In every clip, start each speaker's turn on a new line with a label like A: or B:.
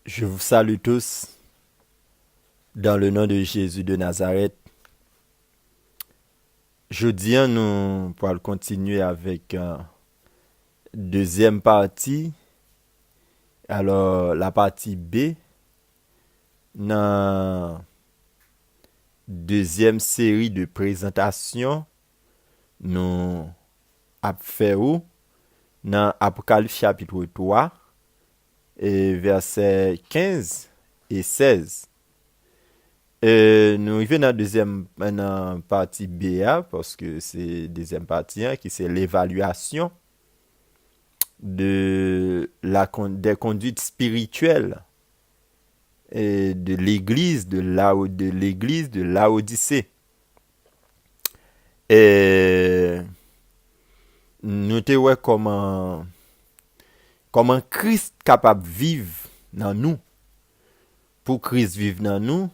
A: Je vous salue tous dans le nom de Jésus de Nazareth. Jeudi, nous pourrons continuer avec deuxième partie. Alors, la partie B, dans deuxième série de présentation, nous avons fait où? Dans Apocalypse chapitre 3, et versets 15 et 16. Nous arrivons dans la deuxième partie BA parce que c'est la deuxième partie qui c'est l'évaluation des conduites spirituelles et de l'église de Laodicée. Et nous te ouais comment Christ capable de vivre dans nous. Pour Christ vivre dans nous,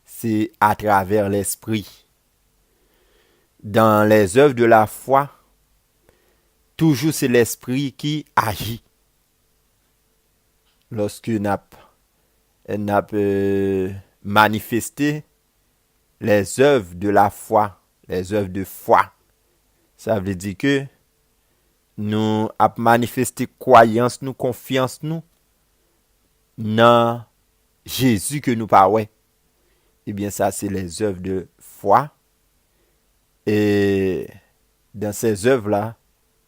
A: c'est à travers l'esprit. Dans les œuvres de la foi, toujours c'est l'esprit qui agit. Lorsque n'a manifesté les œuvres de la foi, les œuvres de foi, ça veut dire que nous avons manifesté croyance, nous confiance nous dans Jésus que nous parlons. Eh bien, ça, c'est les œuvres de foi. Et dans ces œuvres-là,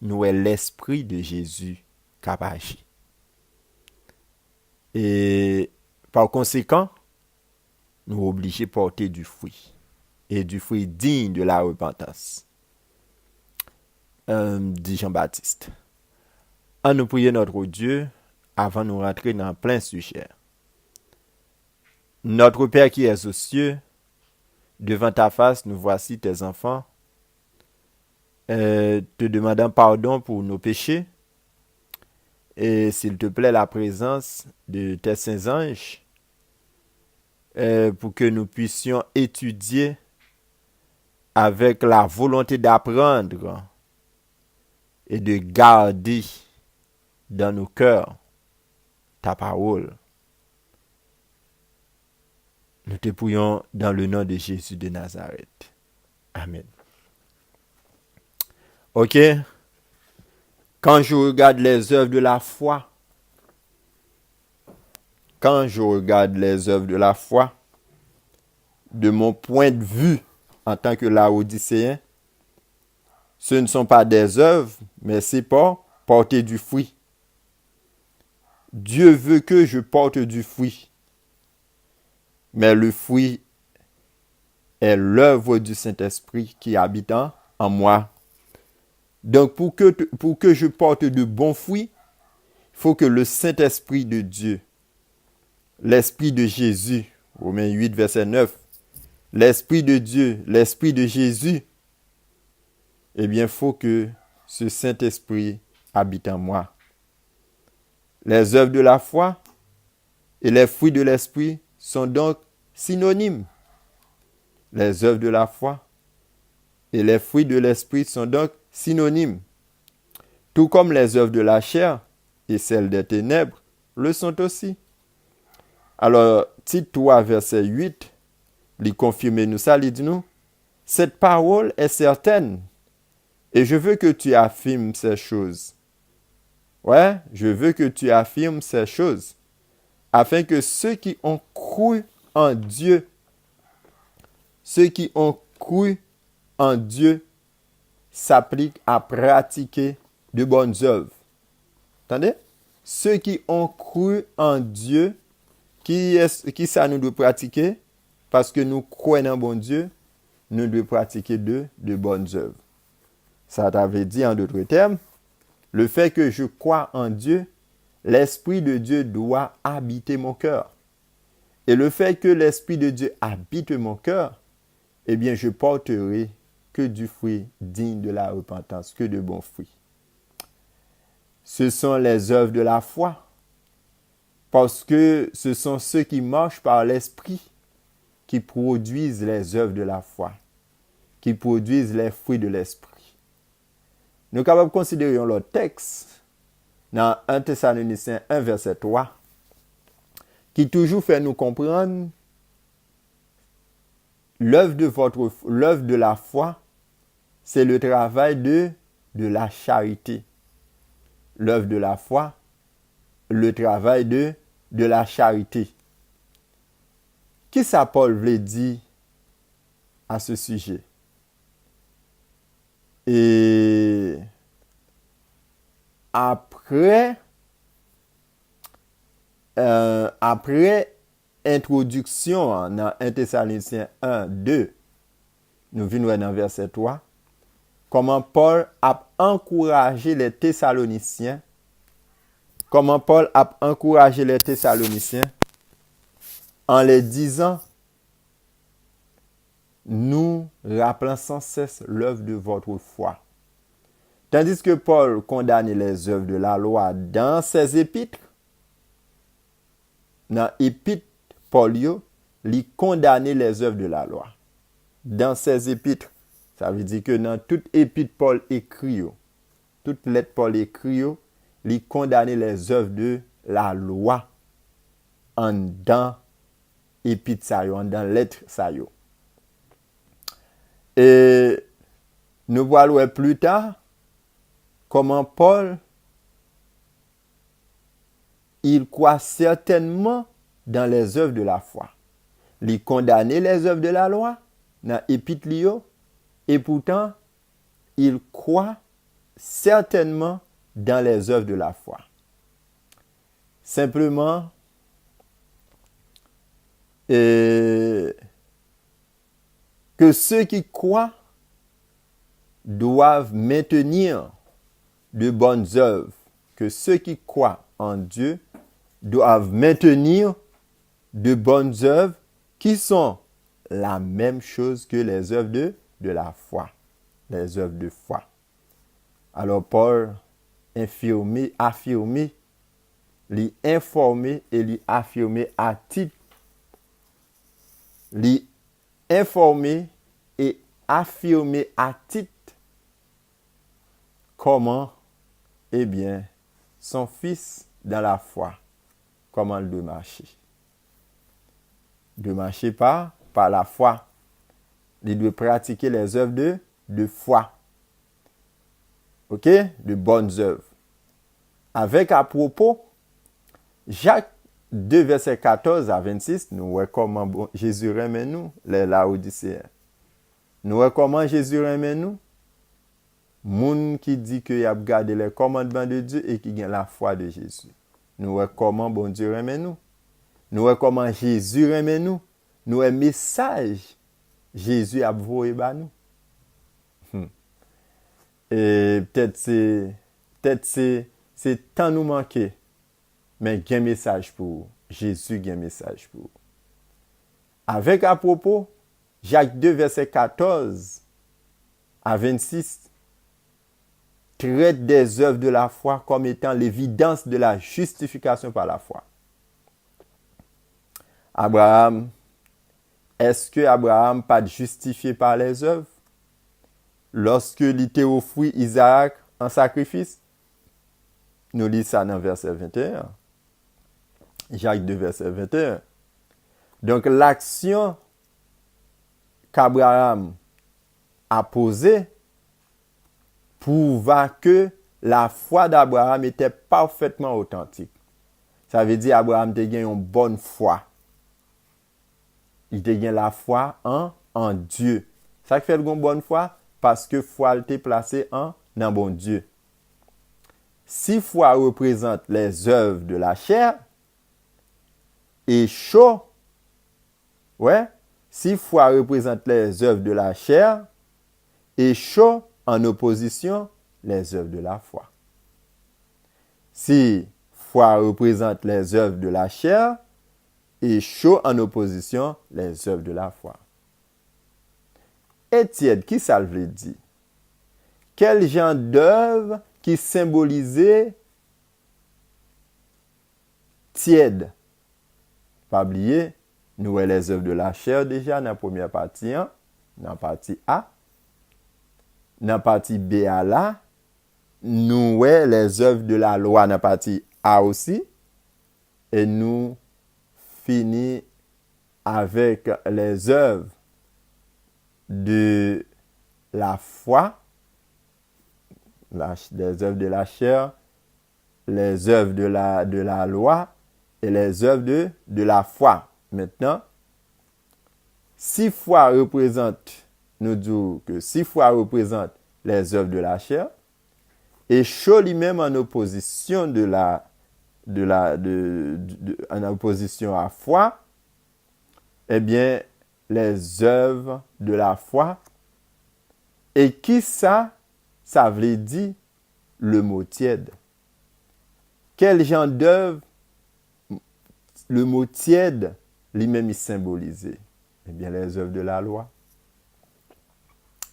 A: nous est l'esprit de Jésus qui agit. Et par conséquent, nous sommes obligés de porter du fruit. Et du fruit digne de la repentance. Dit Jean-Baptiste. En nous prier notre Dieu avant de nous rentrer dans plein sujet. Notre Père qui es aux cieux, devant ta face, nous voici tes enfants, te demandant pardon pour nos péchés, et s'il te plaît, la présence de tes saints anges, pour que nous puissions étudier avec la volonté d'apprendre et de garder dans nos cœurs ta parole. Nous te prions dans le nom de Jésus de Nazareth. Amen. Ok? Quand je regarde les œuvres de la foi, de mon point de vue en tant que laodicéen, ce ne sont pas des œuvres, mais c'est pour porter du fruit. Dieu veut que je porte du fruit. Mais le fruit est l'œuvre du Saint-Esprit qui habite en moi. Donc, pour que je porte de bons fruits, il faut que le Saint-Esprit de Dieu, l'Esprit de Jésus, Romains 8, verset 9, l'Esprit de Dieu, l'Esprit de Jésus, eh bien, il faut que ce Saint-Esprit habite en moi. Les œuvres de la foi et les fruits de l'Esprit sont donc synonymes. Les œuvres de la foi et les fruits de l'Esprit sont donc synonymes. Tout comme les œuvres de la chair et celles des ténèbres le sont aussi. Alors, Tite 3, verset 8, il confirme nous ça, il dit nous, cette parole est certaine et je veux que tu affirmes ces choses. Ouais, je veux que tu affirmes ces choses afin que ceux qui ont cru en Dieu, s'appliquent à pratiquer de bonnes œuvres. Attendez? Ceux qui ont cru en Dieu, qui ça nous doit pratiquer? Parce que nous croyons en bon Dieu, nous devons pratiquer de bonnes œuvres. Ça t'avait dit en d'autres termes, le fait que je crois en Dieu, l'Esprit de Dieu doit habiter mon cœur. Et le fait que l'Esprit de Dieu habite mon cœur, eh bien, je porterai que du fruit digne de la repentance, que de bons fruits. Ce sont les œuvres de la foi, parce que ce sont ceux qui marchent par l'Esprit qui produisent les œuvres de la foi, qui produisent les fruits de l'Esprit. Nous sommes capables de considérer le texte dans 1 Thessaloniciens 1, verset 3. qui toujours fait nous comprendre l'œuvre de la foi, c'est le travail de la charité. L'œuvre de la foi, le travail de la charité. Qui ça Paul veut dire à ce sujet? Et après introduction dans 1 Thessaloniciens 1, 2, nous venons dans verset 3, comment Paul a encouragé les Thessaloniciens, en les disant, nous rappelant sans cesse l'œuvre de votre foi. Tandis que Paul condamnait les œuvres de la loi dans ses épîtres, dans l'épître Paul, il condamnait les œuvres de la loi. Dans ses épîtres, ça veut dire que dans toute épître Paul écrit, toute lettre Paul écrit, il condamnait les œuvres de la loi en dans épître ça, en dans lettre ça. Et nous voyons plus tard comment Paul, il croit certainement dans les œuvres de la foi. Il condamnait les œuvres de la loi dans l'épître Lio, et pourtant, il croit certainement dans les œuvres de la foi. Simplement, que ceux qui croient doivent maintenir de bonnes œuvres, que ceux qui croient en Dieu doivent maintenir de bonnes œuvres qui sont la même chose que les œuvres de la foi, les œuvres de foi. Alors Paul affirmé, lui informé et lui affirmé à titre, lui informé et affirmé à titre comment, eh bien, son fils dans la foi, comment il doit marcher. De marcher par la foi. Il doit pratiquer les œuvres de foi. Ok? De bonnes œuvres. Avec à propos, Jacques 2, verset 14 à 26, nous voyons comment Jésus remet nous, les Laodicéens. Nous voyons comment Jésus remet nous. Moun qui dit qu'il a gardé les commandements de Dieu et qui a la foi de Jésus. Nous voyons comment bon Dieu remet nous. Nous voyons comment Jésus remet nous. Nous voyons message Jésus a voué ba nous. Et peut-être c'est tant nous manquer. Mais il y a un message pour Jésus, il y a un message pour. Avec à propos, Jacques 2, verset 14 à 26, traite des œuvres de la foi comme étant l'évidence de la justification par la foi. Abraham, est-ce que Abraham pas justifié par les œuvres lorsque il était offert Isaac en sacrifice? Nous lisons ça dans verset 21. Jacques 2, verset 21. Donc l'action qu'Abraham a posée prouva que la foi d'Abraham était parfaitement authentique. Ça veut dire Abraham a gagné une bonne foi. Il a gagné la foi en Dieu. Ça fait une bonne foi parce que foi était placée en bon Dieu. Si foi représente les œuvres de la chair, et chaud, si foi représente les œuvres de la chair, et chaud en opposition les œuvres de la foi. Si foi représente les œuvres de la chair, et chaud en opposition les œuvres de la foi. Étienne, qui ça veut dire? Quel genre d'œuvre qui symbolisait tiède? Pas oublier, nous avons les œuvres de la chair déjà dans la première partie, dans la partie A. Dans la partie B à là, nous avons les œuvres de la loi dans la partie A aussi. Et nous finit avec les œuvres de la foi, les œuvres de la chair, les œuvres de la loi et les œuvres de la foi. Maintenant, si foi représente, nous disons que si foi représente les œuvres de la chair, et chaud lui-même en opposition en opposition à foi, eh bien, les œuvres de la foi. Et qui ça veut dire le mot tiède. Quel genre d'œuvre le mot tiède lui-même est symbolisé? Eh bien, les œuvres de la loi.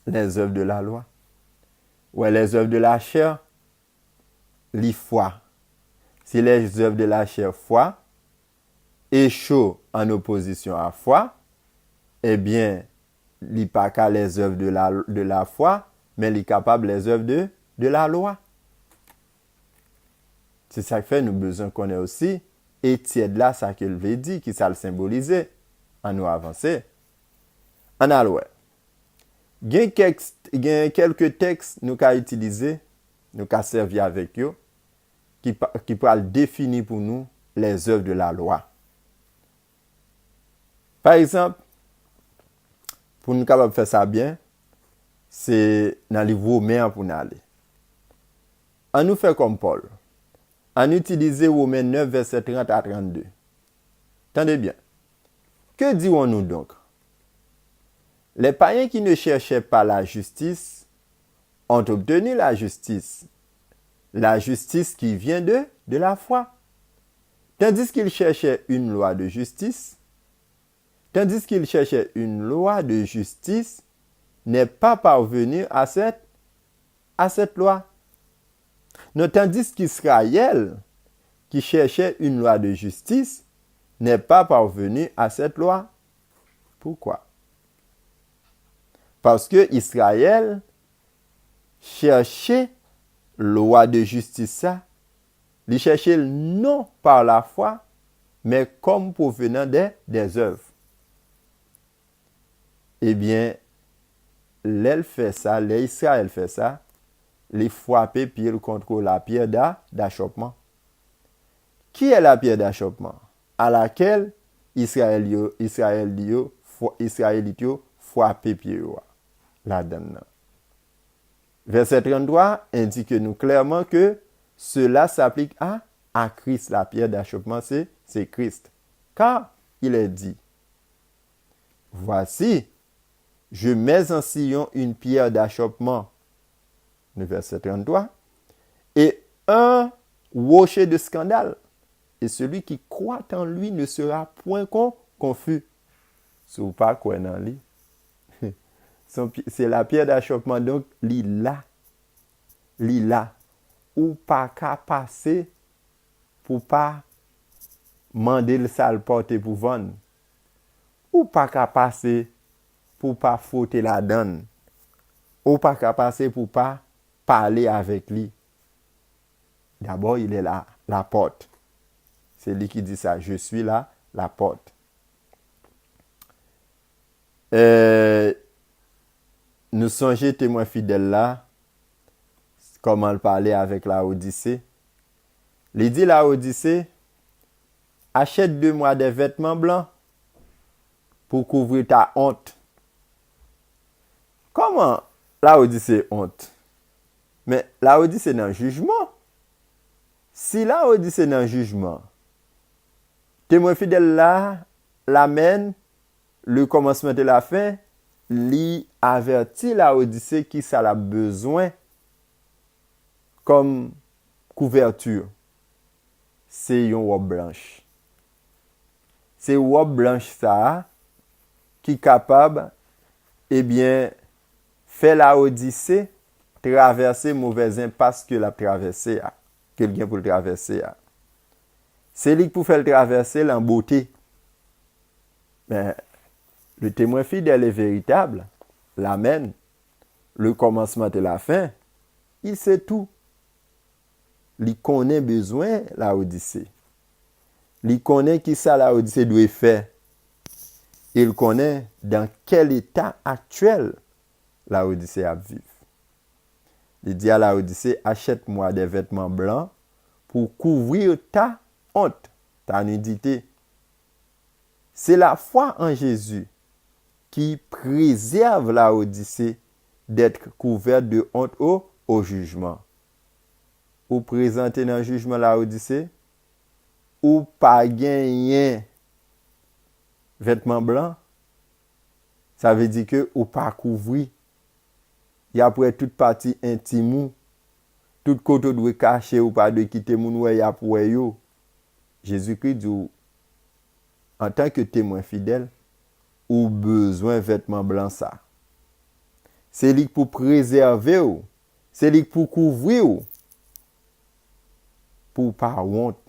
A: Les œuvres de la loi. Ouais, les œuvres de la chair, les foi. Si les œuvres de la chair, foi, et chaud en opposition à foi, eh bien, il n'est pas qu'à les œuvres de la foi, mais il est capable les œuvres de la loi. C'est ça qui fait nous besoin qu'on ait aussi, et tiède là, ça qu'il veut dire, qui ça le symboliser, en nous avancer. En alloué. Il y a quelques textes nous qu'a utilisé, nous qu'a servi avec eux, qui peuvent définir pour nous les œuvres de la loi. Par exemple, pour nous capables de faire ça bien, c'est dans les Romains pour nous aller. On nous fait comme Paul. On utilise Romains 9, verset 30 à 32. Tendez bien. Que dirons-nous donc? Les païens qui ne cherchaient pas la justice ont obtenu la justice qui vient de la foi. Tandis qu'ils cherchaient une loi de justice, n'est pas parvenu à cette loi. Non, tandis qu'Israël, qui cherchait une loi de justice, n'est pas parvenu à cette loi. Pourquoi? Parce que Israël cherchait loi de justice ça. Il cherchait non par la foi, mais comme provenant des œuvres. Eh bien, l'Israël fait ça, les frapper pied contre la pierre d'achoppement. Qui est la pierre d'achoppement? À laquelle Israélite frappé pied là-dedans. Verset 33 indique nous clairement que cela s'applique à Christ. La pierre d'achoppement, c'est Christ. Car il est dit, voici, je mets en Sion une pierre d'achoppement. Le verset 33. Et un rocher de scandale. Et celui qui croit en lui ne sera point confus. Si vous pas quoi dans lui. C'est la pierre d'achoppement. Donc, lila. Ou pas qu'à passer pour pas mander le sale porter pour vendre. Ou pas qu'à passer pour pas foutre la donne. Ou pas qu'à passer pour pas parler avec lui. D'abord, il est là, la porte. C'est lui qui dit ça. Je suis là, la porte. Nous songeons témoins fidèles là, comment il parlait avec la Odyssée. Il dit la Odyssée, achète de moi des vêtements blancs pour couvrir ta honte. Comment la Odyssée honte? Mais la Odyssée dans le jugement. Si la Odyssée dans le jugement, témoin fidèle là, l'amène, le commencement de la fin, lui avertit la Odyssée qui ça a besoin comme couverture. C'est une robe blanche. C'est une robe blanche ça qui est capable, eh bien, faire la Odyssée traverser mauvais impasse que la traverser quelqu'un pour le traverser. C'est lui qui pour faire le traverser en beauté. Mais le témoin fidèle et véritable, l'amène, le commencement et la fin, il sait tout. Il connaît besoin la Odyssée. Il connaît qui ça Laodicée doit faire. Il connaît dans quel état actuel Laodicée a vivre. Il dit à Laodicée, achète-moi des vêtements blancs pour couvrir ta honte, ta nudité. C'est la foi en Jésus qui préserve Laodicée d'être couverte de honte au jugement. Ou présenter dans le jugement Laodicée, ou pas gagner vêtements blancs, ça veut dire que ou pas couvrir. Il y a après toute partie intime, tout côté doit cacher ou pas de quitter moun ouais ya pour yo. Jésus-Christ dit en tant que témoin fidèle, ou besoin vêtements blancs ça. C'est lui pour préserver ou, c'est lui pour couvrir ou, pour pas honte.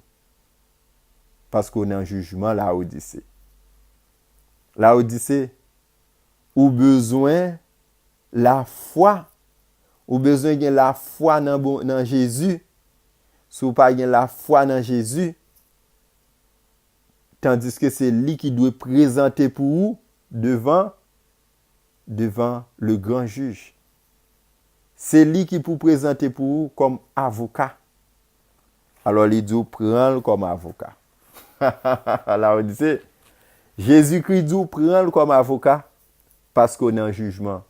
A: Parce qu'on est en jugement Laodicée. Laodicée, ou besoin la foi, ou besoin de la foi dans Jésus. Si ou pas la foi dans Jésus, tandis que c'est lui qui doit présenter pour vous devant le grand juge. C'est lui qui peut présenter pour vous comme avocat. Alors il dit prends-le comme avocat. Laodicée, Jésus-Christ dit prends-le comme avocat parce qu'on est en jugement.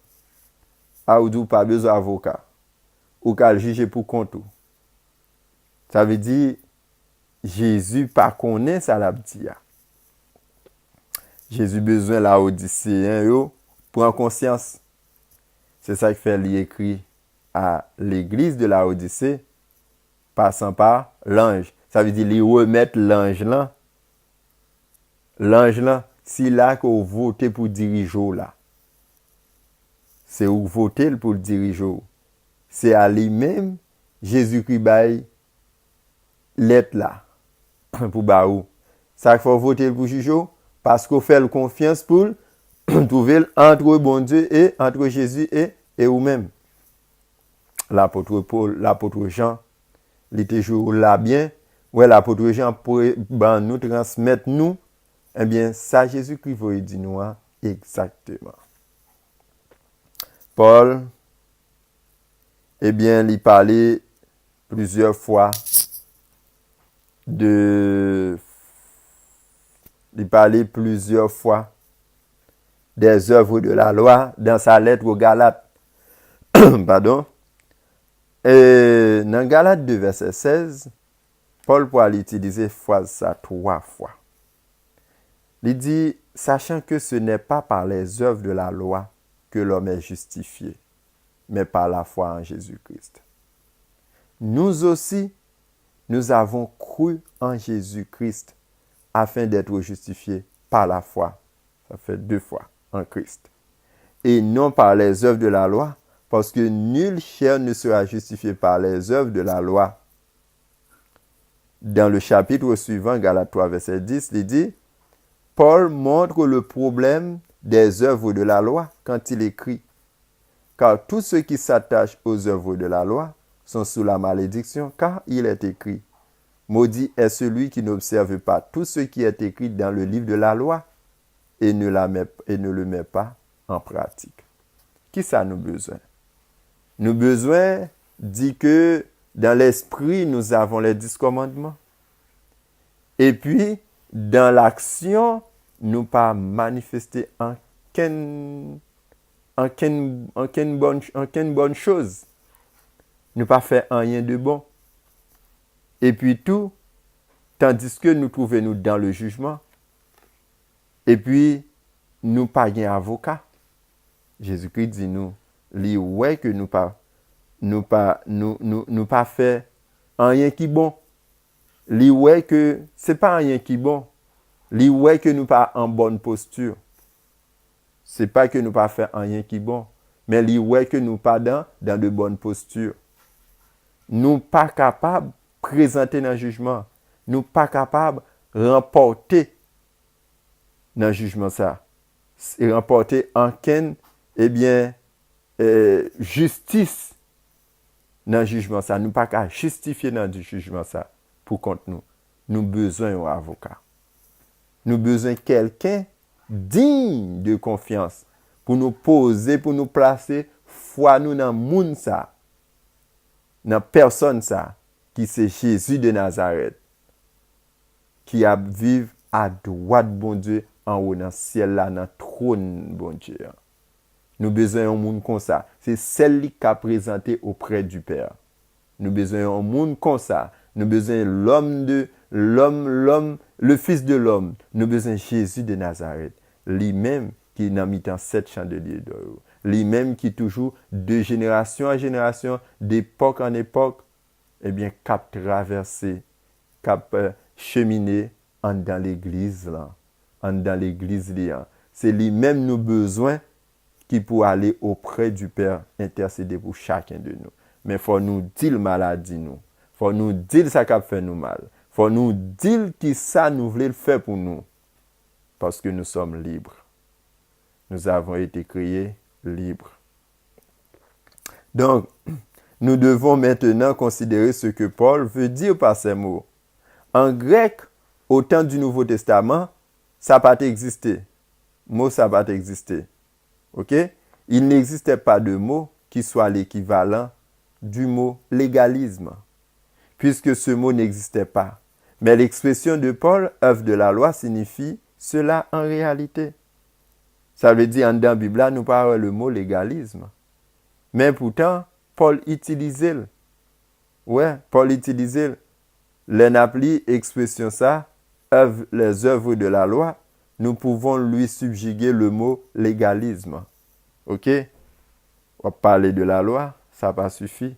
A: Ou dit pas besoin d'avocat. Ou qu'à le juger pour compte. Ça veut dire Jésus pas connaît ça la dit. Jésus besoin Laodicéen yo prend conscience. C'est ça qui fait l'écrit à l'église de Laodicée passant par l'ange. Ça veut dire lui remettre l'ange là. L'ange là, si là qu'on vote pour diriger là. C'est où voter pour le diriger. C'est à lui-même Jésus-Christ bail l'être là pour baou. Ça faut voter pour juger parce qu'on fait confiance pour trouver entre bon Dieu et entre Jésus et vous-même. L'apôtre Paul, l'apôtre Jean, il était toujours là bien. Ouais, l'apôtre Jean pour nous transmettre nous, eh bien, ça Jésus-Christ veut dire nous exactement. Paul, eh bien, il parlait plusieurs fois des œuvres de la loi dans sa lettre aux Galates. Pardon. Et dans Galates 2, verset 16, Paul pourra l'utiliser ça 3 fois. Il dit, sachant que ce n'est pas par les œuvres de la loi que l'homme est justifié, mais par la foi en Jésus-Christ. Nous aussi, nous avons cru en Jésus-Christ afin d'être justifiés par la foi. Ça fait 2 fois en Christ. Et non par les œuvres de la loi, parce que nul chair ne sera justifié par les œuvres de la loi. Dans le chapitre suivant, Galates 3, verset 10, il dit, Paul montre le problème des œuvres de la loi quand il écrit, car tous ceux qui s'attachent aux œuvres de la loi sont sous la malédiction, car il est écrit, maudit est celui qui n'observe pas tout ce qui est écrit dans le livre de la loi et ne le met pas en pratique. Qui ça nous besoin? Nous besoin dit que dans l'esprit, nous avons les 10 commandements. Et puis, dans l'action, nous pas manifester aucune bonne chose. Nous pas faire rien de bon. Et puis tout, tandis que nous trouvons nous dans le jugement. Et puis, nous pas un avocat. Jésus-Christ dit nous, li ouais que nous pas fait rien qui bon. Li ouais que c'est pas rien qui bon. Li ouais que nous pas en bonne posture. C'est pas que nous pas fait rien qui bon, mais li ouais que nous pas dans de bonnes postures. Nous pas capable présenter dans le jugement. Nous pas capable remporter dans le jugement ça. Et remporter en ken justice dans le jugement ça. Nous pas qu'à justifier dans le jugement ça pour contre nous. nous besoin d'un avocat. Nous besoin de quelqu'un digne de confiance pour nous poser, pour nous placer foi nous dans moun ça, dans personne ça, qui c'est Jésus de Nazareth, qui a vivre à droite bon Dieu, en haut dans le ciel là, dans le trône bon Dieu. Nous besoin d'un monde comme ça. C'est celle qui a présenté auprès du Père. Nous besoin d'un monde comme ça. Nous besoin l'homme, le Fils de l'homme. Nous besoin Jésus de Nazareth. Lui-même qui n'a mis dans 7 chandeliers d'or. Lui-même qui toujours de génération en génération, d'époque en époque, eh bien, cap traversé, cap cheminé en dans l'église là. En dans l'église là. C'est lui-même nos besoins qui pour aller auprès du Père intercéder pour chacun de nous. Mais il faut nous dire la maladie nous. Il faut nous dire ça qui a fait nous mal. Il faut nous dire qui ça nous voulait faire pour nous. Parce que nous sommes libres. Nous avons été créés libres. Donc, nous devons maintenant considérer ce que Paul veut dire par ces mots. En grec, au temps du Nouveau Testament, ça n'a pas existé. Mot ça n'a pas existé. OK? Il n'existait pas de mot qui soit l'équivalent du mot légalisme, puisque ce mot n'existait pas. Mais l'expression de Paul, œuvre de la loi, signifie cela en réalité. Ça veut dire, dans la Bible, nous parlons le mot légalisme. Mais pourtant, Paul utilisait. Paul utilisait. L'appli expression ça, les œuvres de la loi, nous pouvons lui subjuguer le mot légalisme. OK? On va parler de la loi, ça n'a pas suffi.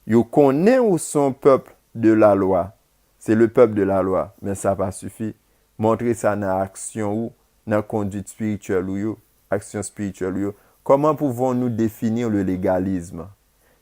A: Yo connaît où son peuple de la loi. C'est le peuple de la loi, mais ça n'a pas suffi. Montrer ça dans l'action ou dans la conduite spirituelle ou action spirituelle. Comment pouvons-nous définir le légalisme?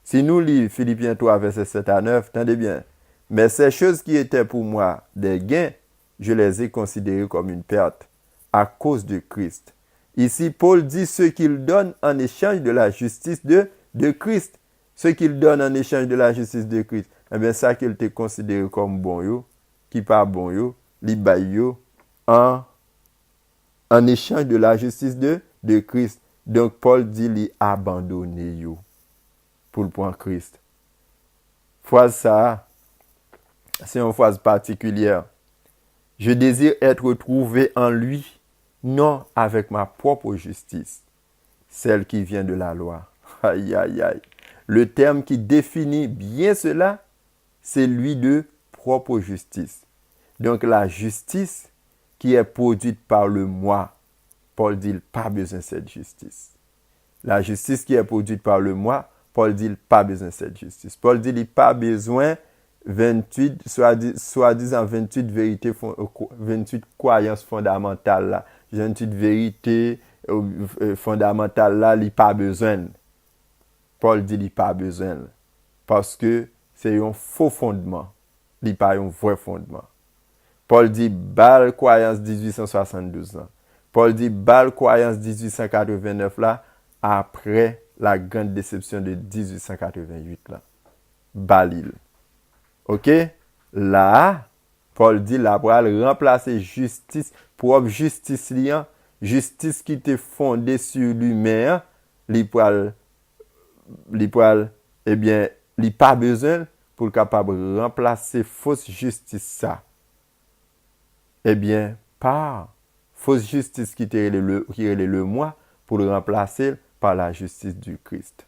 A: Si nous lisons Philippiens 3, verset 7 à 9, attendez bien. Mais ces choses qui étaient pour moi des gains, je les ai considérées comme une perte à cause de Christ. Ici, Paul dit ce qu'il donne en échange de la justice de Christ. Ce qu'il donne en échange de la justice de Christ. Eh bien, ça qu'il te considéré comme bon, qui pas bon, li bay en échange de la justice de Christ. Donc, Paul dit li abandonné pour le point Christ. Phrase ça, c'est une phrase particulière. Je désire être trouvé en lui, non avec ma propre justice, celle qui vient de la loi. Aïe, aïe, aïe. Le terme qui définit bien cela, c'est lui de propre justice. Donc la justice qui est produite par le moi, Paul dit pas besoin de cette justice. La justice qui est produite par le moi, Paul dit pas besoin de cette justice. Paul dit il pas besoin 28, soi-disant 28 vérités, 28 croyances fondamentales là. 28 vérités fondamentales là, il pas besoin. Paul dit il pas besoin. Parce que c'est un faux fondement. Il pas un vrai fondement. Paul dit bal croyance 1872 ans. Paul dit bal croyance 1889 là, après la grande déception de 1888 là. Balil. OK? Là, Paul dit la pral remplacer justice, propre justice liant, justice qui était fondée sur l'humain, li pral, eh bien, li pas besoin pour capable remplacer fausse justice ça. Eh bien, par fausse justice qui est le moi pour le remplacer par la justice du Christ.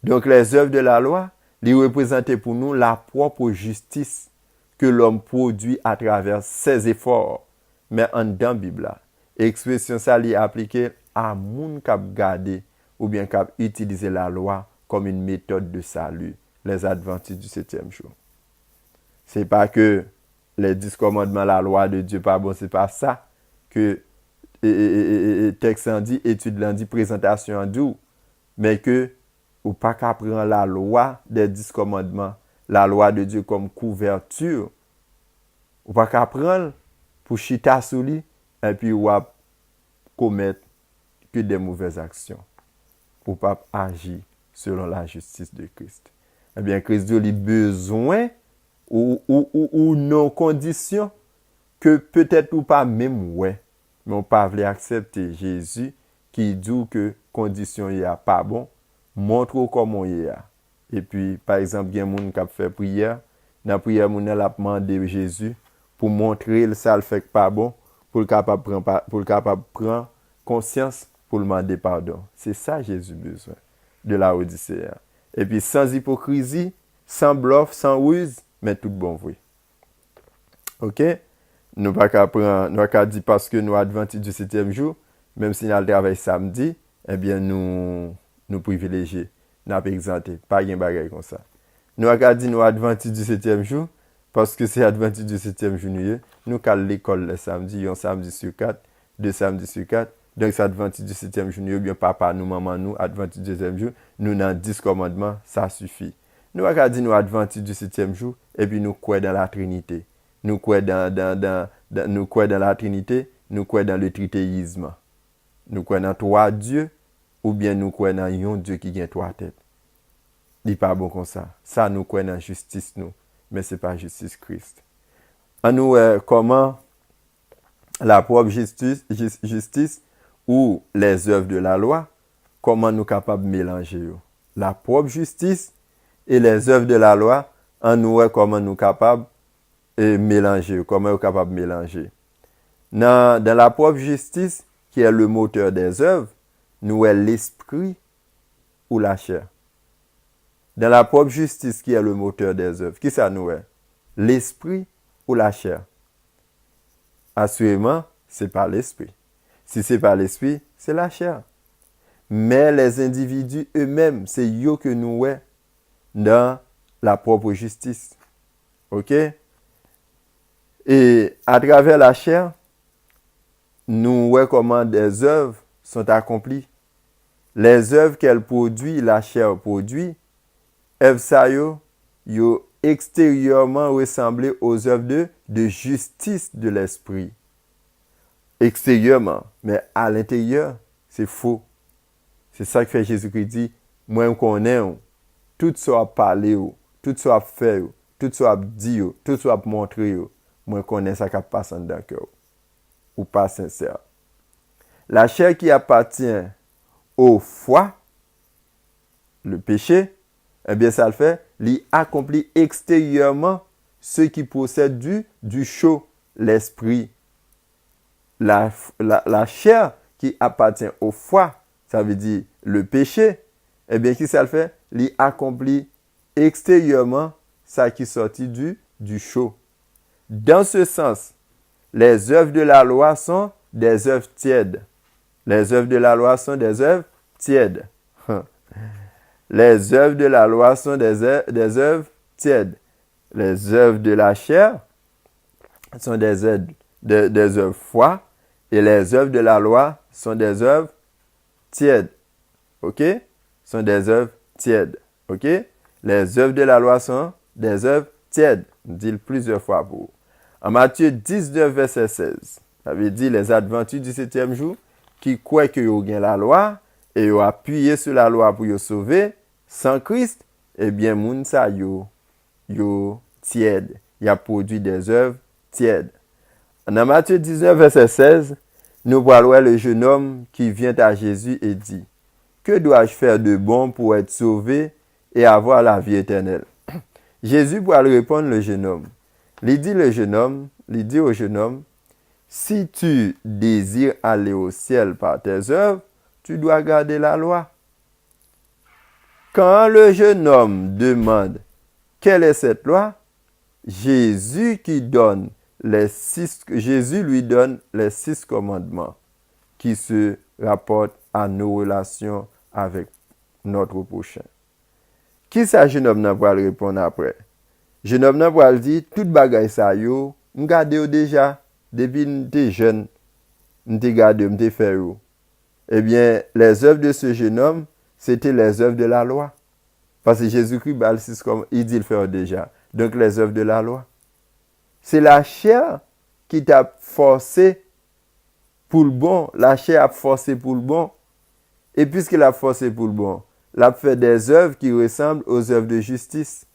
A: Donc les œuvres de la loi, les représenter pour nous la propre justice que l'homme produit à travers ses efforts. Mais en dans la Bible, expression ça li appliquée à moun k'ap garder ou bien k'ap utiliser la loi comme une méthode de salut, les adventistes du 7e jour. C'est pas que les 10 commandements, la loi de Dieu pas bon, c'est pas ça que texte en dit, étude en dit, présentation en dit, mais que ou pas qu'à prendre la loi des 10 commandements, la loi de Dieu comme couverture, ou pas qu'à prendre pour chita sous lui, et puis ou à commettre que des mauvaises actions, ou pas agir selon la justice de Christ. Eh bien, Christ Dieu a besoin ou non condition que peut-être ou pas même ouais, mais on pas voulu accepter Jésus qui dit que condition y a pas bon, montre comment y a. Et puis par exemple, il y a des gens qui fait prière, dans la prière moun a demandé Jésus pour montrer ça le fait pas bon, pour le capable prendre conscience pour le demander pardon. C'est ça Jésus besoin de la Odyssée. Et puis sans hypocrisie, sans bluff, sans ruse, mais tout bon vrai. OK? Nous pas qu'à prendre, nous pas dire parce que nous adventistes du 7e jour, même si nous travaillons samedi, eh bien nous privilégier, nous pas exempté, pas rien bagaille comme ça. Nous pas dire nous adventistes du 7e jour parce que c'est adventistes du 7e jour nous qu'à l'école le samedi, un samedi sur 4, deux samedis sur 4. Donc c'est adventistes du 7e jour, bien papa nous, maman nous, adventistes du 2e jour, nous dans 10 commandements, ça suffit. Nous pas dire nous adventistes du 7e jour et puis nous croyons dans la Trinité. Nous croyons nous croyons dans la Trinité, nous croyons dans le trithéisme. Nous croyons dans trois dieux, ou bien nous croyons dans un Dieu qui a trois têtes. Il n'est pas bon comme ça. Ça, nous croyons dans justice, nous. Mais ce n'est pas justice Christ. En nous, comment la propre justice ou les œuvres de la loi, comment nous sommes capables de mélanger. La propre justice et les œuvres de la loi, en nous, comment nous sommes capables mélanger, comment est capable de mélanger. Dans la propre justice, qui est le moteur des œuvres, nous est l'esprit ou la chair. Dans la propre justice, qui est le moteur des œuvres, qui ça nous est? L'esprit ou la chair? Assurément, c'est pas l'esprit. Si c'est pas l'esprit, c'est la chair. Mais les individus eux-mêmes, c'est eux que nous est dans la propre justice. OK? Et à travers la chair, nous voyons comment des œuvres sont accomplies. Les œuvres qu'elle produit, la chair produit, œuvres ça yo extérieurement ressemblent aux œuvres de justice de l'esprit. Extérieurement, mais à l'intérieur, c'est faux. C'est ça que fait Jésus-Christ dit, moi je connais, tout soit parlé, tout soit fait, tout soit dit, tout soit montré. Moi, je connais ça qui passe dans le cœur. Ou pas sincère. La chair qui appartient au foie, le péché, eh bien, ça le fait, il accomplit extérieurement ce qui possède du chaud, l'esprit. La chair qui appartient au foie, ça veut dire le péché, eh bien, qui ça le fait? Il accomplit extérieurement ça qui sortit du chaud. Dans ce sens, les œuvres de la loi sont des œuvres tièdes. Les œuvres de la loi sont des œuvres tièdes. Les œuvres de la loi sont des œuvres tièdes. Les œuvres de la chair sont des œuvres froides et les œuvres de la loi sont des œuvres tièdes. OK? Sont des œuvres tièdes. OK? Les œuvres de la loi sont des œuvres tièdes. On dit plusieurs fois pour vous. En Matthieu 19, verset 16, ça veut dire les adventistes du 7e jour qui croient que vous avez la loi et vous appuyez sur la loi pour vous sauver sans Christ, eh bien, moun sa yo tiède. Il a produit des œuvres tièdes. Dans Matthieu 19, verset 16, nous voyons le jeune homme qui vient à Jésus et dit, que dois-je faire de bon pour être sauvé et avoir la vie éternelle? Jésus pourra répondre le jeune homme. Il dit au jeune homme, si tu désires aller au ciel par tes œuvres, tu dois garder la loi. Quand le jeune homme demande quelle est cette loi, Jésus lui donne les 6 commandements qui se rapportent à nos relations avec notre prochain. Qui ça jeune homme n'a pas répondre après? Jeune homme n'a pas dit tout bagay ça yo, m'gade déjà depuis m'étais jeune, m'étais gardé, m'étais fait yo. Eh bien, les œuvres de ce jeune homme, c'était les œuvres de la loi. Parce que Jésus-Christ, il dit le faire déjà. Donc, les œuvres de la loi. C'est la chair qui t'a forcé pour le bon. La chair a forcé pour le bon. Et puisqu'il a forcé pour le bon, il a fait des œuvres qui ressemblent aux œuvres de justice.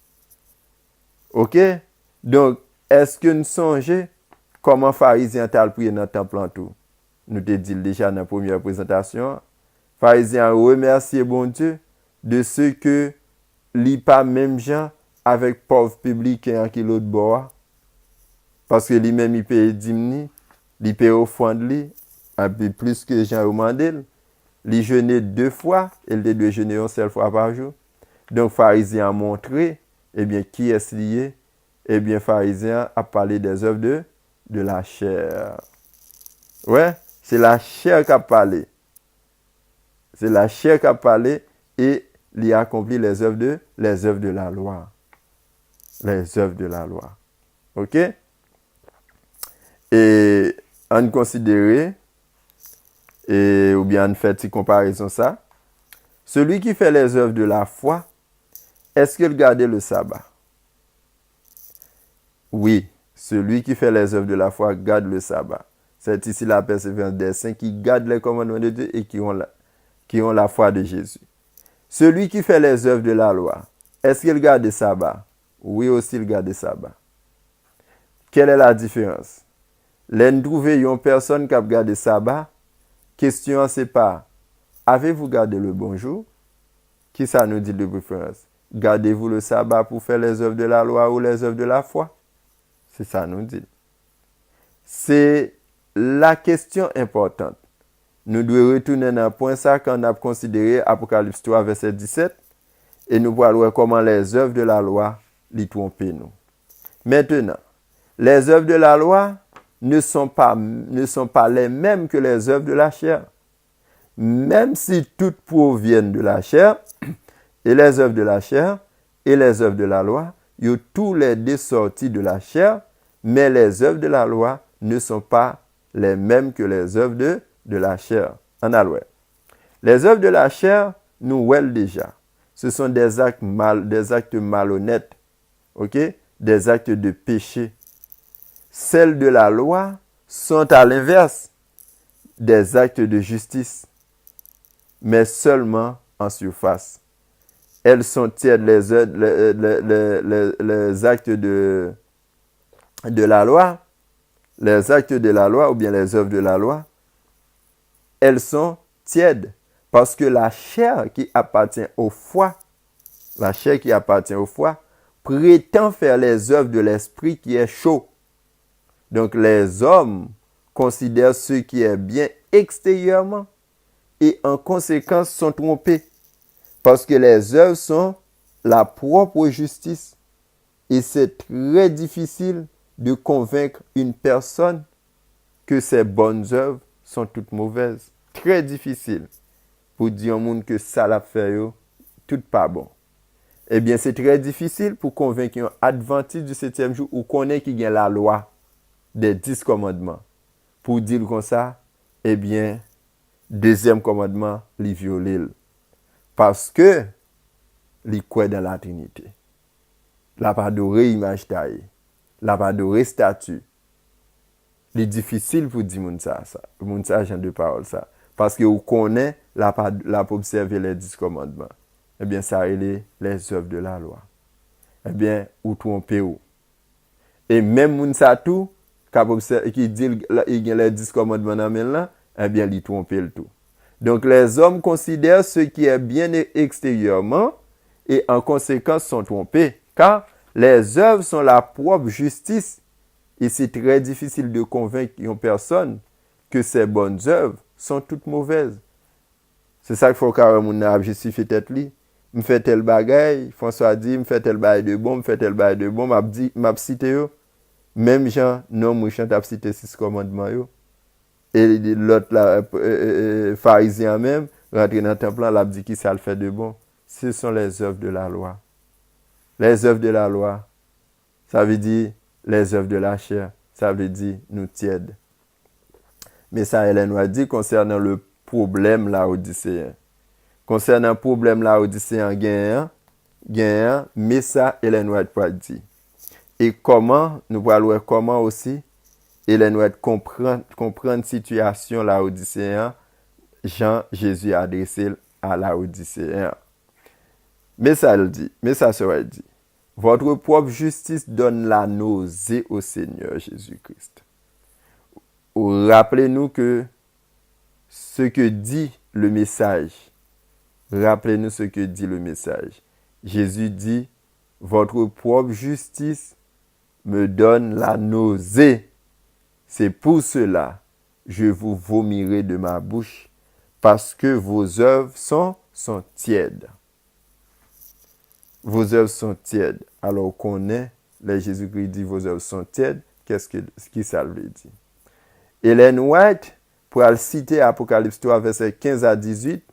A: OK? Donc, est-ce que nous songeons comment pharisien t'a prié dans le temple en tout. Nous te dit déjà dans la première présentation. Pharisien remercier bon Dieu de ce que li pas même gens avec pauvre public et un kilo de bois. Parce que lui-même il paye dîme, il paye offrande li, un peu plus que Jean demandé. Il jeûnait 2 fois, et il doit jeûner une seule fois par jour. Donc, pharisien a montré, eh bien, qui est lié? Eh bien, pharisien a parlé des œuvres de la chair. Ouais, c'est la chair qui a parlé. C'est la chair qui a parlé et il a accompli les œuvres de la loi. Les œuvres de la loi. OK? Et on considère, ou bien on fait une comparaison ça, celui qui fait les œuvres de la foi, est-ce qu'il garde le sabbat? Oui, celui qui fait les œuvres de la foi garde le sabbat. C'est ici la persévérance des saints qui gardent les commandements de Dieu et qui ont la foi de Jésus. Celui qui fait les œuvres de la loi, est-ce qu'il garde le sabbat? Oui, aussi il garde le sabbat. Quelle est la différence? Nous trouvons une personne qui a gardé le sabbat. Question, c'est pas, avez-vous gardé le bonjour? Qui ça nous dit de préférence? Gardez-vous le sabbat pour faire les œuvres de la loi ou les œuvres de la foi? C'est ça nous dit. C'est la question importante. Nous devons retourner dans un point ça quand on a considéré Apocalypse 3, verset 17, et nous allons voir comment les œuvres de la loi les trompent nous. Maintenant, les œuvres de la loi ne sont pas les mêmes que les œuvres de la chair. Même si toutes proviennent de la chair, et les œuvres de la chair, et les œuvres de la loi, ils ont tous les deux sortis de la chair, mais les œuvres de la loi ne sont pas les mêmes que les œuvres de la chair. En alloué. Les œuvres de la chair, nous voyons déjà. Ce sont des actes malhonnêtes, ok? Des actes de péché. Celles de la loi sont à l'inverse des actes de justice, mais seulement en surface. Elles sont tièdes les actes de la loi, les actes de la loi ou bien les œuvres de la loi, elles sont tièdes parce que la chair qui appartient au foie, prétend faire les œuvres de l'esprit qui est chaud. Donc les hommes considèrent ce qui est bien extérieurement et en conséquence sont trompés parce que les œuvres sont la propre justice et c'est très difficile de convaincre une personne que ses bonnes œuvres sont toutes mauvaises. Très difficile pour dire au monde que ça l'a fait, tout pas bon. Eh bien, c'est très difficile pour convaincre un adventiste du 7e jour ou connaît qu'il y a la loi des 10 commandements. Pour dire comme ça, eh bien, 2e commandement, il viole. Parce que, il croit dans la Trinité. Il n'a pas adoré image taillée. Il n'a pas adoré statue. Il est difficile pour dire ça. Moun ça, genre de parole ça. Parce que vous connaissez, la pas observer les 10 commandements. Eh bien, ça est les œuvres de la loi. Eh bien, ou trompez vous. Et même moun ça tout, qui dit il y a les 10 commandements dans là, eh bien, il trompe le tout. Donc, les hommes considèrent ce qui est bien extérieurement et en conséquence sont trompés. Car les œuvres sont la propre justice. Et c'est très difficile de convaincre une personne que ses bonnes œuvres sont toutes mauvaises. C'est ça qu'il faut carrément justifier tête li. Me fait tel bagay, François dit, me fait tel bagay de bon, m'a cité yo. Même Jean, non, moi chante a cité 6 commandements yo. Et l'autre là, pharisien même, rentré dans le temple, l'a dit qui ça le fait de bon. Ce sont les œuvres de la loi. Les œuvres de la loi, ça veut dire les œuvres de la chair, ça veut dire nous tièdes. Mais ça, Hélène a dit concernant le problème laodicéen. Concernant le problème laodicéen, gagnant, mais ça, Hélène White a dit. Et comment, nous allons voir comment aussi, Hélène White comprendre la situation laodicéen, Jean Jésus a adressé à laodicéen. Mais ça, elle dit, mais ça serait dit. Votre propre justice donne la nausée au Seigneur Jésus-Christ. rappelez-nous que ce que dit le message. Rappelez-nous ce que dit le message. Jésus dit, votre propre justice me donne la nausée. C'est pour cela je vous vomirai de ma bouche, parce que vos œuvres sont tièdes. Vos œuvres sont tièdes. Alors qu'on est, là Jésus-Christ dit vos œuvres sont tièdes, qu'est-ce que ça veut dire? Ellen White, pour le citer Apocalypse 3, verset 15 à 18,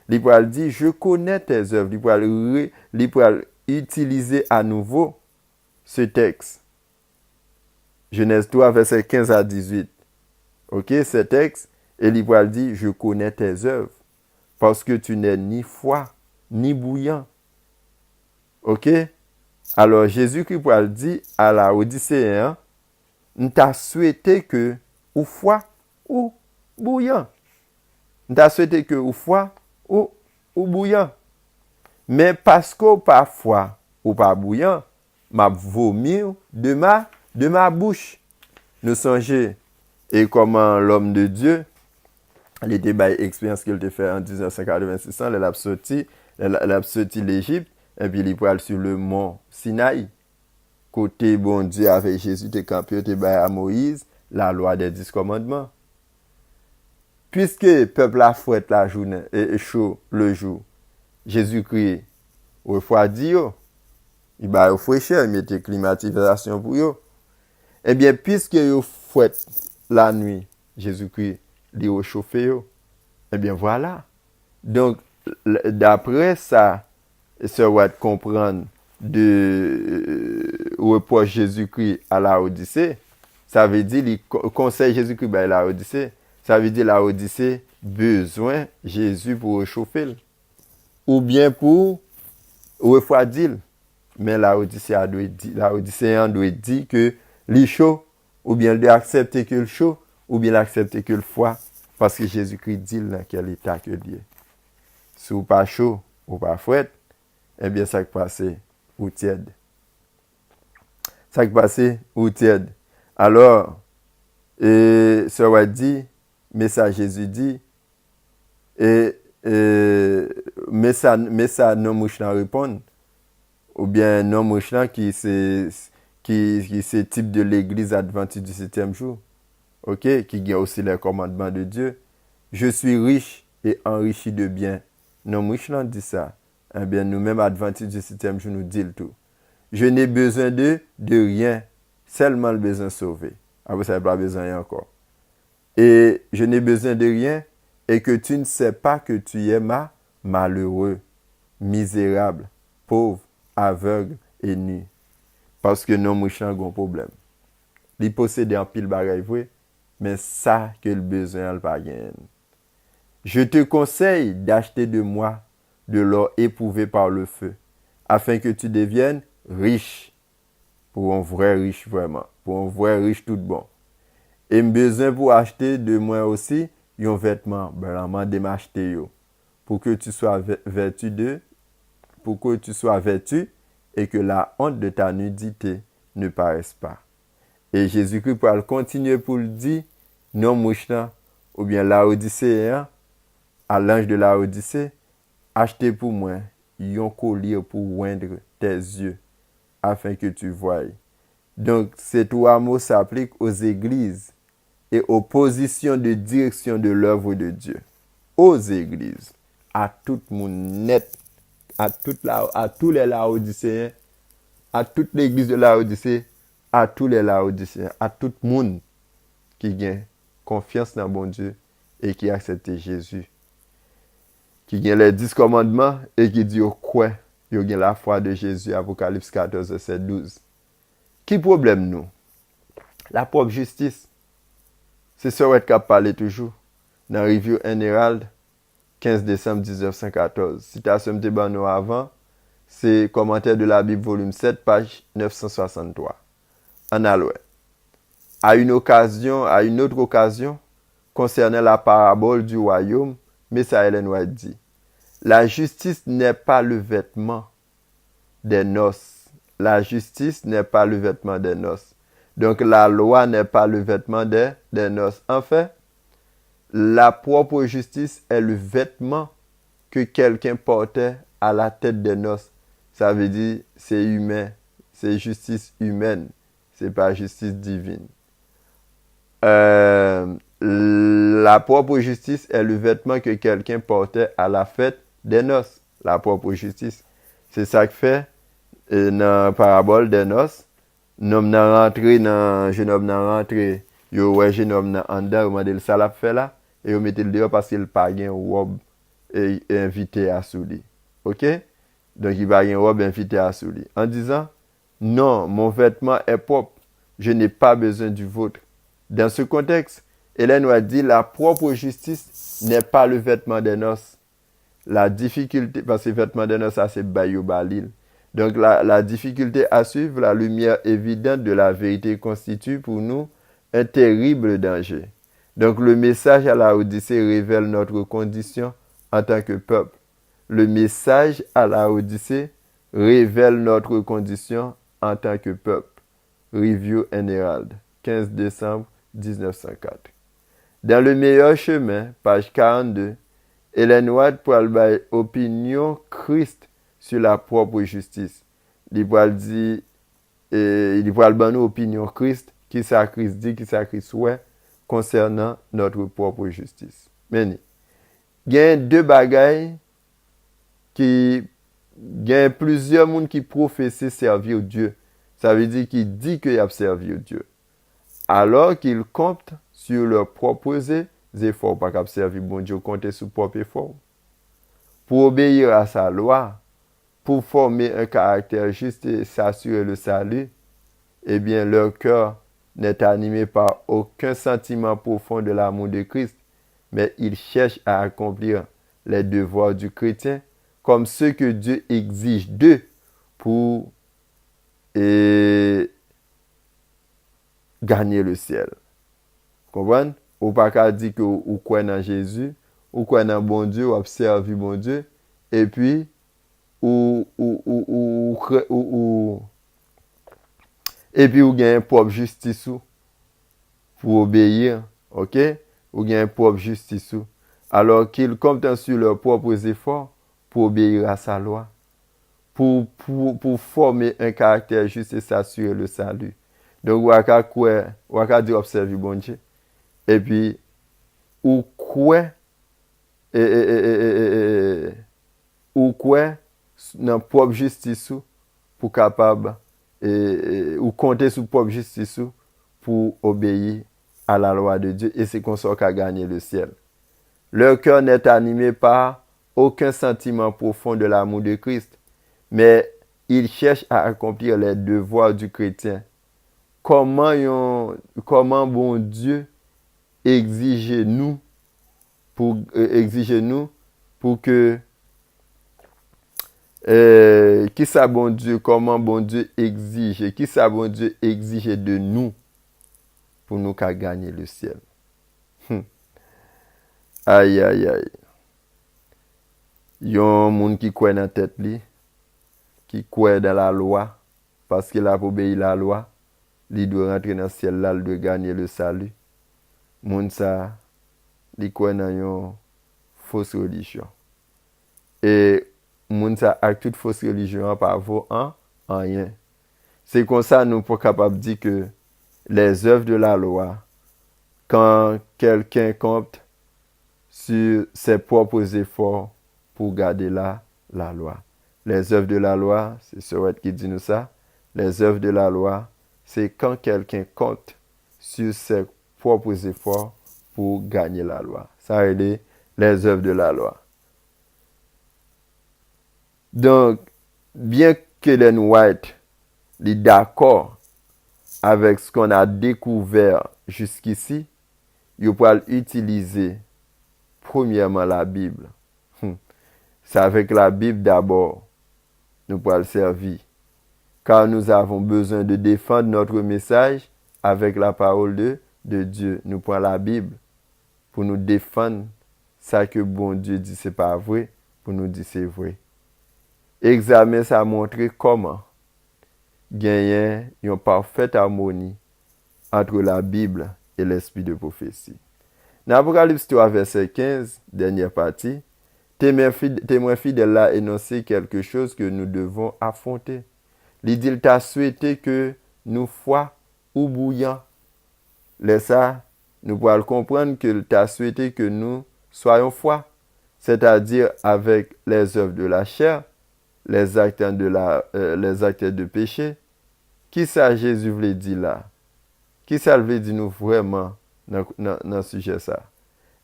A: il pourra dire, je connais tes œuvres. Il pourra utiliser à nouveau ce texte. Genèse 3, verset 15 à 18. Ok, ce texte, et il pourra dire, je connais tes œuvres, parce que tu n'es ni froid, ni bouillant. Ok? Alors, Jésus-Christ pourra dire à la Odyssée, on t'a souhaité que, ou froid, ou bouillant. On t'a souhaité que, ou froid, ou bouillant. Mais parce que pas froid, ou pas bouillant, m'a vomi de ma bouche. Nous songez, et comment l'homme de Dieu, il était by expérience qu'il a fait en 1986, il a sorti l'Égypte, et puis il est sur le mont Sinaï. Côté bon Dieu avec Jésus, te campé, te bay à Moïse, la loi des 10 commandements. Puisque le peuple a fouette la journée et chaud le jour, Jésus-Christ refroidi, il va au fraîcheur, il mettait climatisation pour eux. Eh bien, puisque il fouette la nuit, Jésus-Christ lui réchauffé. Eh bien, voilà. Donc, d'après ça, ça va comprendre de reproche Jésus-Christ à la Odyssée. Ça veut dire, le conseil Jésus-Christ à la Odyssée. Ça veut dire la Odyssée, besoin Jésus pour réchauffer. Ou bien pour refroidir. Mais la Odyssée doit dire que le chaud, ou bien de accepter que le chaud, ou bien l'accepter que le froid. Parce que Jésus-Christ dit dans quel état que Dieu. Si ou pas chaud, ou pas froid, eh bien ça qui passe ou tiède. Ça qui passe ou tiède. Alors, ça va dire, mais ça Jésus dit, mais ça non mouchlan répond, ou bien non mouchlan qui c'est type de l'église adventiste du 7e jour, ok, qui a aussi les commandements de Dieu. Je suis riche et enrichi de biens. Non mouchlan dit ça. Eh bien, nous-mêmes, adventistes du 7e jour, nous disons tout. Je n'ai besoin de rien, seulement le besoin sauvé. Après ça, il n'y a pas besoin encore. Et je n'ai besoin de rien, et que tu ne sais pas que tu es malheureux, misérable, pauvre, aveugle et nu. Parce que non, moi, j'ai un grand problème. Il possède un pile bagaille, vrai, mais ça que le besoin, il pas gagner. Je te conseille d'acheter de moi de l'or éprouvé par le feu, afin que tu deviennes riche, pour un vrai riche vraiment, pour un vrai riche tout bon. Et besoin pour acheter de moi aussi, un vêtement, vraiment de m'acheter pour que tu sois vêtu et que la honte de ta nudité ne paraisse pas. Et Jésus-Christ pour continuer pour le dire, non mouchant, ou bien la Odyssée, à l'ange de la Odyssée, achetez pour moi un collier pour oindre tes yeux, afin que tu voies. Donc, ces trois mots s'appliquent aux églises et aux positions de direction de l'œuvre de Dieu. Aux églises, à tout le monde net, à tous les Laodicéens, à toute l'église de Laodicée, à tous les Laodicéens, à tout le monde qui a confiance dans bon Dieu et qui accepte Jésus. Qui a les 10 commandements et qui dit quoi? Il y a la foi de Jésus, Apocalypse 14, verset 12. Qui problème nous? La propre justice. C'est ça qu'on a parlé toujours. Dans Review and Herald, 15 décembre 1914. Citation de Bano avant, c'est commentaire de la Bible, volume 7, page 963. En alloué. À une autre occasion, concernant la parabole du royaume, Messa Ellen White dit, la justice n'est pas le vêtement des noces. La justice n'est pas le vêtement des noces, Donc la loi n'est pas le vêtement des noces. En fait, la propre justice est le vêtement que quelqu'un portait à la tête des noces. Ça veut dire c'est humain, c'est justice humaine, c'est pas justice divine. La propre justice est le vêtement que quelqu'un portait à la fête des noces. La propre justice. C'est ça que fait dans la parabole des noces. Nom nan rentré dans jeune homme nan rentré, yo ouais jeune homme nan en dedans, yo mandé ça l'a fait là et yo mettez le dehors parce qu'il pas gen robe et invité à souli. OK? Donc il va gen robe invité à souli. En disant non, mon vêtement est propre, je n'ai pas besoin du vôtre. Dans ce contexte, Hélène a dit la propre justice n'est pas le vêtement des noces. La difficulté, parce que le vêtement des noces, ça c'est Bayou Balil. Donc la difficulté à suivre la lumière évidente de la vérité constitue pour nous un terrible danger. Donc le message à la Odyssée révèle notre condition en tant que peuple. Le message à la Odyssée révèle notre condition en tant que peuple. Review and Herald, 15 décembre 1904. Dans le meilleur chemin, page 42, Hélène White pral bay opinion Christ sur la propre justice. Il pral di, il pral ban nou opinion Christ, qui sa Christ dit, qui sa Christ ouais, concernant notre propre justice. Meni, gen deux bagay qui gen plusieurs moun qui professe servir Dieu. Ça veut dire qu'il dit qu'il a servi Dieu. Alors qu'ils comptent sur leurs propres efforts, pas qu'à servir bon Dieu, compter sur propre effort. Pour obéir à sa loi, pour former un caractère juste et s'assurer le salut, eh bien leur cœur n'est animé par aucun sentiment profond de l'amour de Christ, mais ils cherchent à accomplir les devoirs du chrétien comme ceux que Dieu exige d'eux pour gagner le ciel. Comprenez? Ou pas qu'à dire que ou croit dans Jésus, ou croit dans bon Dieu, ou observe bon Dieu, et puis et puis ou gagne propre justice pour obéir, OK? Ou gagne propre justice alors qu'ils comptent sur leurs propres efforts pour obéir à sa loi, pour former un caractère juste et s'assurer le salut. Donc ou à dire observer bon Dieu. Et puis ou quoi ou quoi dans propre justice pour capable ou compter sur propre justice pour obéir à la loi de Dieu et c'est comme ça qu'a gagné le ciel. Leur cœur n'est animé par aucun sentiment profond de l'amour de Christ, mais ils cherchent à accomplir les devoirs du chrétien. Comment bon Dieu exige nous pour que qui ça bon Dieu, comment bon Dieu exige, qui ça bon Dieu exige de nous pour nous qu'à gagner le ciel. Aïe aïe aïe. Yon moun qui croit dans tête li, qui croit dans la loi parce qu'il a obéi la loi, il doit rentrer dans le ciel là, il doit gagner le salut. Moun ça li croit dans une fausse religion. Et moun sa ak toute fausse religion pas vaut en rien. C'est comme ça nous pour capable dire que les œuvres de la loi, quand quelqu'un compte sur ses propres efforts pour garder la loi. Les œuvres de la loi, c'est Sorette qui dit nous ça. Les œuvres de la loi, c'est quand quelqu'un compte sur ses propres efforts pour gagner la loi. Ça aide les œuvres de la loi. Donc, bien que Ellen White est d'accord avec ce qu'on a découvert jusqu'ici, il peut utiliser premièrement la Bible. C'est avec la Bible d'abord nous pouvons le servir. Car nous avons besoin de défendre notre message avec la parole de Dieu. Nous prenons la Bible pour nous défendre ça que bon Dieu dit c'est pas vrai, pour nous dire c'est vrai. Examen ça a montré comment gagner une parfaite harmonie entre la Bible et l'esprit de prophétie. Dans Apocalypse 3, verset 15, dernière partie, témoin fidèle a énoncé quelque chose que nous devons affronter. Il dit, il t'a souhaité que nous foi ou bouillant. Laisse ça, nous pourrons comprendre qu'il t'a souhaité que nous soyons foi, c'est-à-dire avec les œuvres de la chair, les actes de péché. Qui ça Jésus voulait dire là? Qui ça veut dire nous vraiment dans le sujet ça?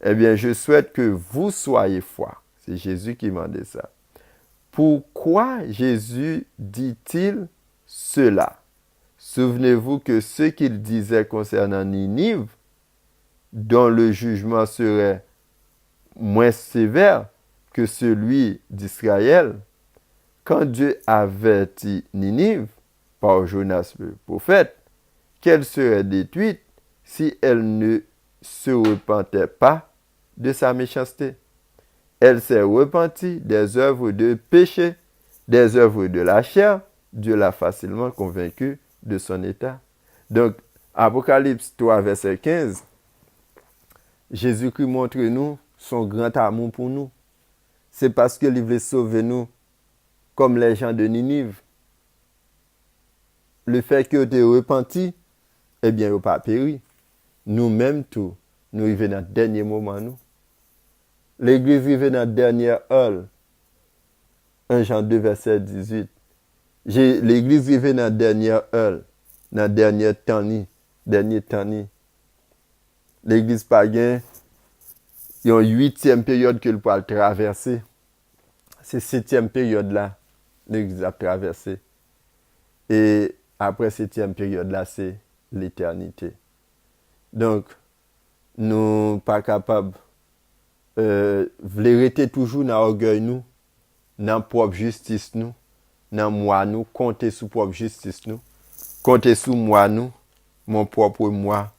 A: Eh bien, je souhaite que vous soyez foi. C'est Jésus qui m'a dit ça. Pourquoi Jésus dit-il cela? Souvenez-vous que ce qu'il disait concernant Ninive, dont le jugement serait moins sévère que celui d'Israël, quand Dieu avertit Ninive par Jonas le prophète qu'elle serait détruite si elle ne se repentait pas de sa méchanceté. Elle s'est repentie des œuvres de péché, des œuvres de la chair. Dieu l'a facilement convaincue de son état. Donc, Apocalypse 3, verset 15, Jésus-Christ montre nous son grand amour pour nous. C'est parce qu'il veut sauver nous comme les gens de Ninive. Le fait que tu es repenti, eh bien, il n'a pas péri. Nous-mêmes, tout, nous arrivons dans le dernier moment, nous. L'Église arrive dans la dernière heure. 1 Jean 2, verset 18. L'Église arrive dans la dernière heure, dans le dernier temps. L'Église païenne, il y a une 8e période que le peut traverser. C'est 7e période là, l'Église a traversé. Et après 7e période là, c'est l'éternité. Donc, nous pas capables rester toujours dans l'orgueil nous, dans propre justice nous, dans moi nous, compter sur propre justice nous, compter sur moi nous, mon propre moi,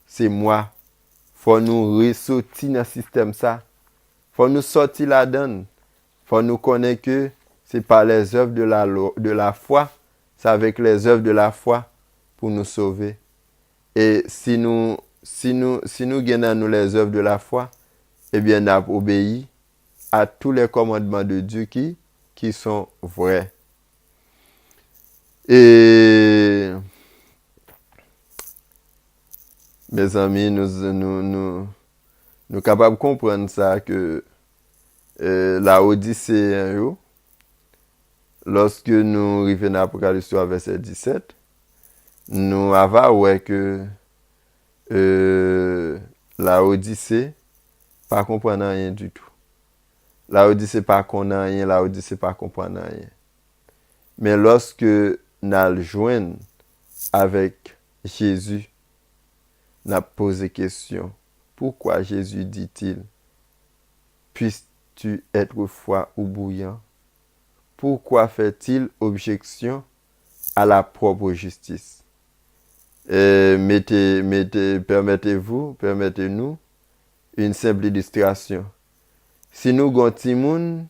A: c'est moi. Faut nous ressortir dans le système ça. Faut nous sortir là-dedans. Faut nous connaître que c'est pas les œuvres de la foi, c'est avec les œuvres de la foi pour nous sauver. Et si nous gagnons les œuvres de la foi, eh bien, nous avons obéi à tous les commandements de Dieu qui sont vrais. Et mes amis, nous sommes capables de comprendre ça que la Odyssée, lorsque nous arrivons à Apocalypse 3, verset 17, nous avons ouais que la Odyssée pas comprendre rien du tout. La Odyssée pas connaître rien, la Odyssée pas comprendre rien. Mais lorsque nous le joignons avec Jésus, nous avons posé question. Pourquoi Jésus dit-il, puisses-tu être froid ou bouillant? Pourquoi fait-il objection à la propre justice? Permettez-nous une simple illustration. Si nous avons un petit monde,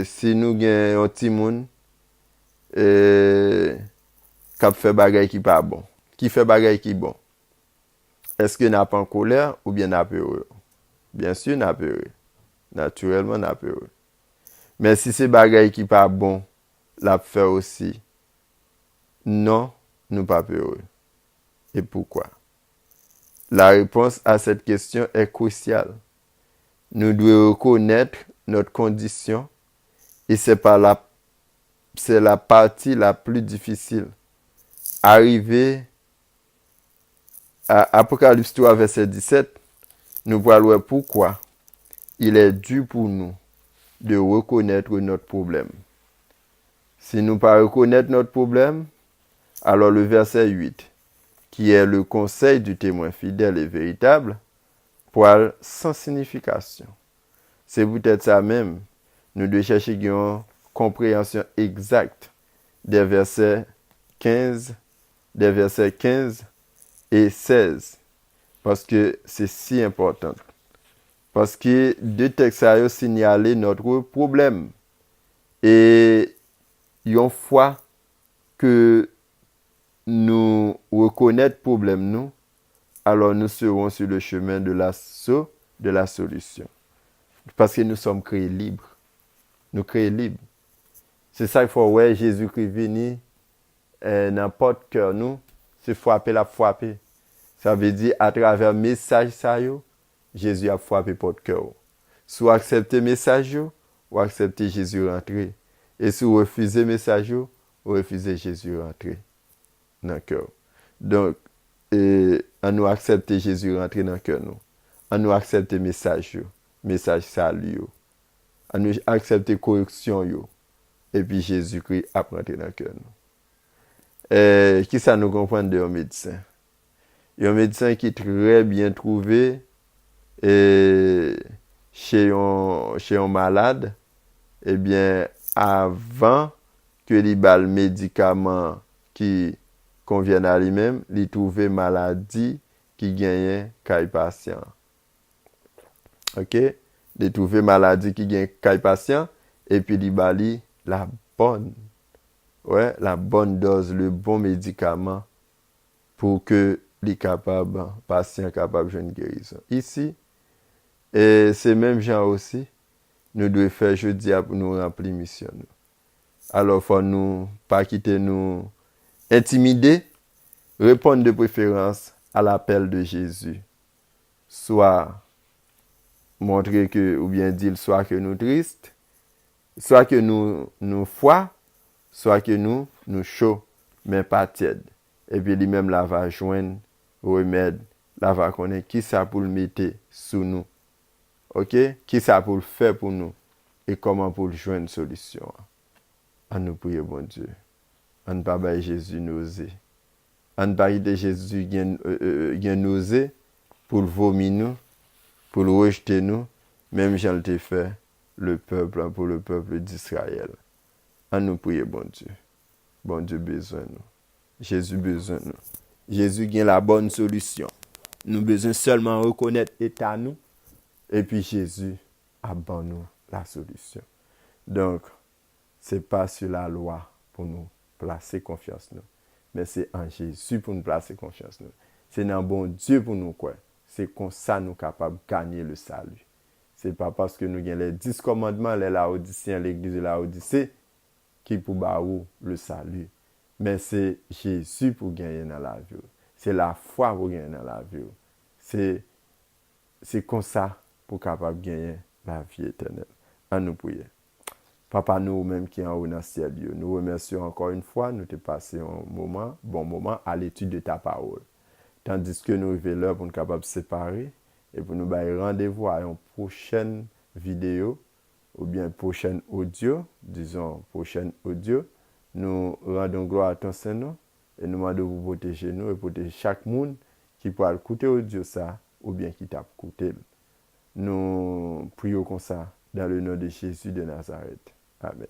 A: si nous avons un petit monde qui fait bagay qui pas bon, qui fait bagay qui bon, est-ce que n'a pas en colère ou bien n'a peur? Bien sûr, n'a peur. Naturellement, n'a peur. Mais si c'est bagay qui pas bon, l'a fait aussi. Non, nous pas peur. Et pourquoi? La réponse à cette question est cruciale. Nous devons reconnaître notre condition et c'est la partie la plus difficile. Arriver à Apocalypse 3, verset 17, nous voyons pourquoi il est dû pour nous de reconnaître notre problème. Si nous ne pas reconnaître notre problème, alors le verset 8, qui est le conseil du témoin fidèle et véritable, poil sans signification. C'est peut-être ça même. Nous devons chercher une compréhension exacte des versets 15 et 16. Parce que c'est si important. Parce que deux textes ont signalé notre problème. Et une fois que nous reconnaissons le problème, nous, alors nous serons sur le chemin de la solution. Parce que nous sommes créés libres. Nous créés libres. C'est ça qu'il faut, ouais, Jésus-Christ venu, n'importe cœur nous, c'est frapper. Ça veut dire, à travers le message, ça, Jésus a frappé votre cœur. Soit accepter le message, ou accepter Jésus rentrer. Et si vous refusez le message, vous refusez Jésus rentrer dans le cœur. Donc, on nous accepter Jésus rentrer dans le cœur. On nous accepter le message salut. On nous accepter correction. Et puis Jésus-Christ a rentré dans le cœur. Qui ça nous comprend de un médecin? Un médecin qui est très bien trouvé chez un malade, eh bien, avant que il ait le médicament qui convienne à lui-même, il trouve maladie qui gagne caille patient. OK? Il trouve maladie qui gagne caille patient et puis il bali la bonne dose, le bon médicament pour que les patient capable de une guérison. Ici, et c'est même gens aussi, nous devons faire jeudi pour nous remplir mission. Alors, il faut nous pas quitter nous intimider, répondre de préférence à l'appel de Jésus. Soit montrer que, ou bien dire, soit que nous tristes, soit que nous froids, soit que nous chauds, mais pas tièdes. Et puis lui-même là va joindre remède, là va connaître qui ça pour le mettre sous nous. OK? Qui ça pour le faire pour nous et comment pour le joindre une solution. On nous prie bon Dieu. On ne pas bailler Jésus nausée. On ne pas quitter Jésus gain nausée pour le vomir nous, pour le rejeter nous, même j'en l'ai fait pour le peuple d'Israël. On nous prie bon Dieu. Bon Dieu besoin nous. Jésus besoin nous. Jésus gagne la bonne solution. Nous besoin seulement reconnaître l'état nous et puis Jésus abandonne nous la solution. Donc c'est pas sur la loi pour nous placer confiance nous, mais c'est en Jésus pour nous placer confiance nous. C'est dans bon Dieu pour nous quoi. C'est comme ça nous capables de gagner le salut. C'est pas parce que nous avons les 10 commandements, les Laodiciens, l'église de Laodicée, qui pour baou le salut. Mais c'est Jésus pour gagner dans la vie. C'est la foi pour gagner dans la vie. C'est comme ça pour capable gagner la vie éternelle. À nous prier. Papa, nous-mêmes qui en haut dans le ciel, nous remercions encore une fois, nous te passé un bon moment à l'étude de ta parole. Tandis que nous arrivons l'heure pour nous capables de séparer et pour nous bailler rendez-vous à une prochaine vidéo ou bien prochaine audio, nous rendons gloire à ton Seigneur et nous demandons de vous protéger nous et protéger chaque monde qui pourra écouter audio ça ou bien qui t'a écouté. Nous prions comme ça dans le nom de Jésus de Nazareth. Amen.